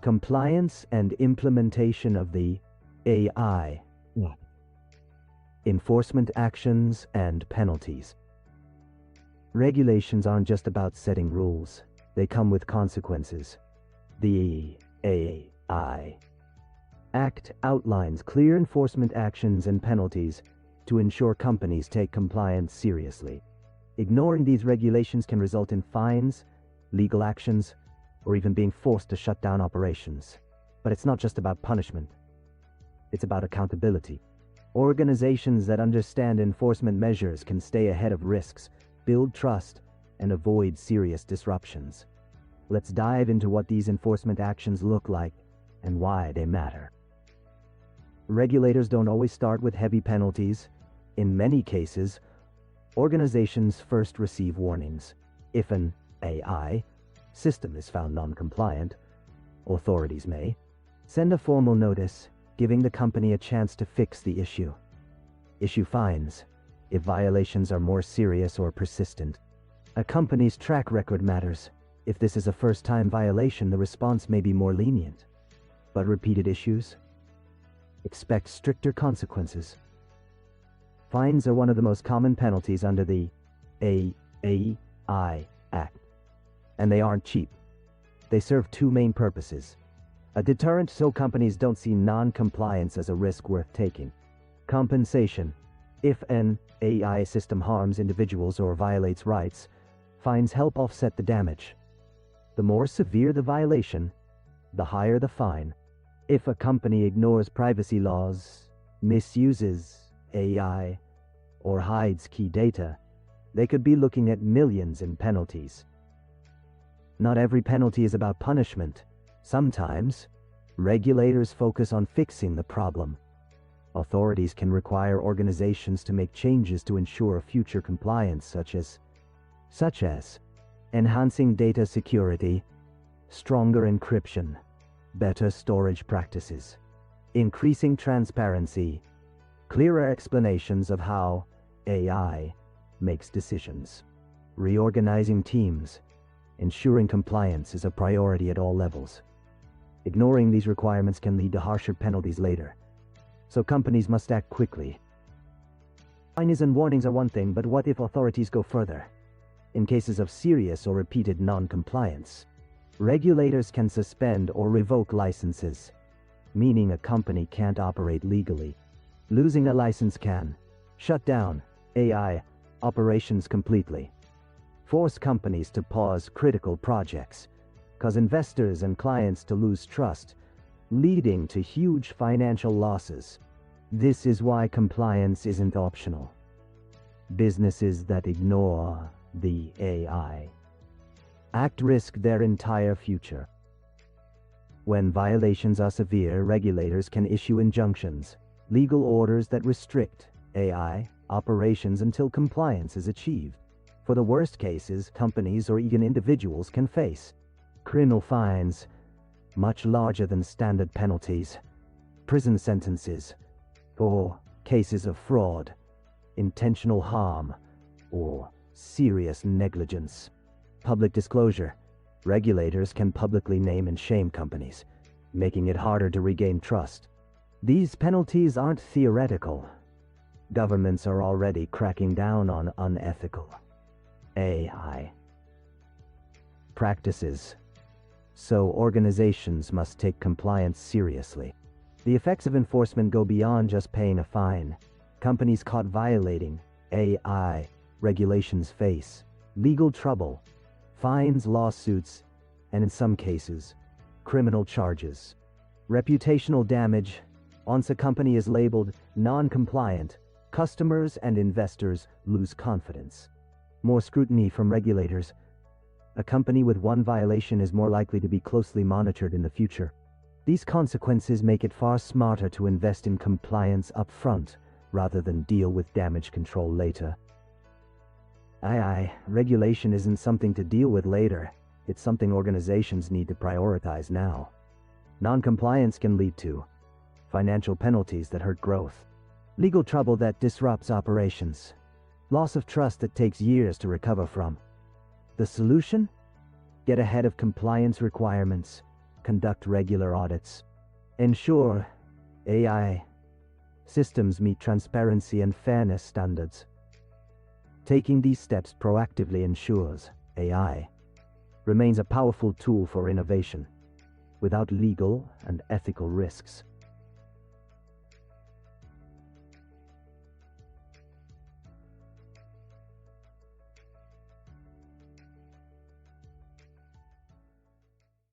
Compliance and implementation of the AI. Enforcement actions and penalties. Regulations aren't just about setting rules, they come with consequences. The AI Act outlines clear enforcement actions and penalties to ensure companies take compliance seriously. Ignoring these regulations can result in fines, legal actions, or even being forced to shut down operations. But it's not just about punishment. It's about accountability. Organizations that understand enforcement measures can stay ahead of risks, build trust, and avoid serious disruptions. Let's dive into what these enforcement actions look like and why they matter. Regulators don't always start with heavy penalties. In many cases, organizations first receive warnings. If an AI system is found non-compliant, authorities may send a formal notice, giving the company a chance to fix the issue. Issue fines if violations are more serious or persistent. A company's track record matters. If this is a first-time violation, the response may be more lenient. But repeated issues? Expect stricter consequences. Fines are one of the most common penalties under the AI Act. And they aren't cheap. They serve two main purposes. A deterrent so companies don't see non-compliance as a risk worth taking. Compensation. If an AI system harms individuals or violates rights, fines help offset the damage. The more severe the violation, the higher the fine. If a company ignores privacy laws, misuses AI, or hides key data, they could be looking at millions in penalties. Not every penalty is about punishment. Sometimes, regulators focus on fixing the problem. Authorities can require organizations to make changes to ensure future compliance, such as enhancing data security, stronger encryption, better storage practices, increasing transparency, clearer explanations of how AI makes decisions, reorganizing teams, ensuring compliance is a priority at all levels. Ignoring these requirements can lead to harsher penalties later, so companies must act quickly. Fines and warnings are one thing, but what if authorities go further? In cases of serious or repeated non-compliance, regulators can suspend or revoke licenses, meaning a company can't operate legally. Losing a license can shut down AI operations completely, force companies to pause critical projects, cause investors and clients to lose trust, leading to huge financial losses. This is why compliance isn't optional. Businesses that ignore the AI Act risk their entire future. When violations are severe, regulators can issue injunctions, legal orders that restrict AI operations until compliance is achieved. For the worst cases, companies or even individuals can face criminal fines, much larger than standard penalties, prison sentences, or cases of fraud, intentional harm, or serious negligence. Public disclosure. Regulators can publicly name and shame companies, making it harder to regain trust. These penalties aren't theoretical. Governments are already cracking down on unethical AI practices, so organizations must take compliance seriously. The effects of enforcement go beyond just paying a fine. Companies caught violating AI regulations face legal trouble, fines, lawsuits, and in some cases, criminal charges. Reputational damage. Once a company is labeled non-compliant, customers and investors lose confidence. More scrutiny from regulators. A company with one violation is more likely to be closely monitored in the future. These consequences make it far smarter to invest in compliance up front rather than deal with damage control later. AI regulation isn't something to deal with later. It's something organizations need to prioritize now. Non-compliance can lead to financial penalties that hurt growth, legal trouble that disrupts operations, loss of trust that takes years to recover from. The solution? Get ahead of compliance requirements, conduct regular audits, ensure AI systems meet transparency and fairness standards. Taking these steps proactively ensures AI remains a powerful tool for innovation without legal and ethical risks.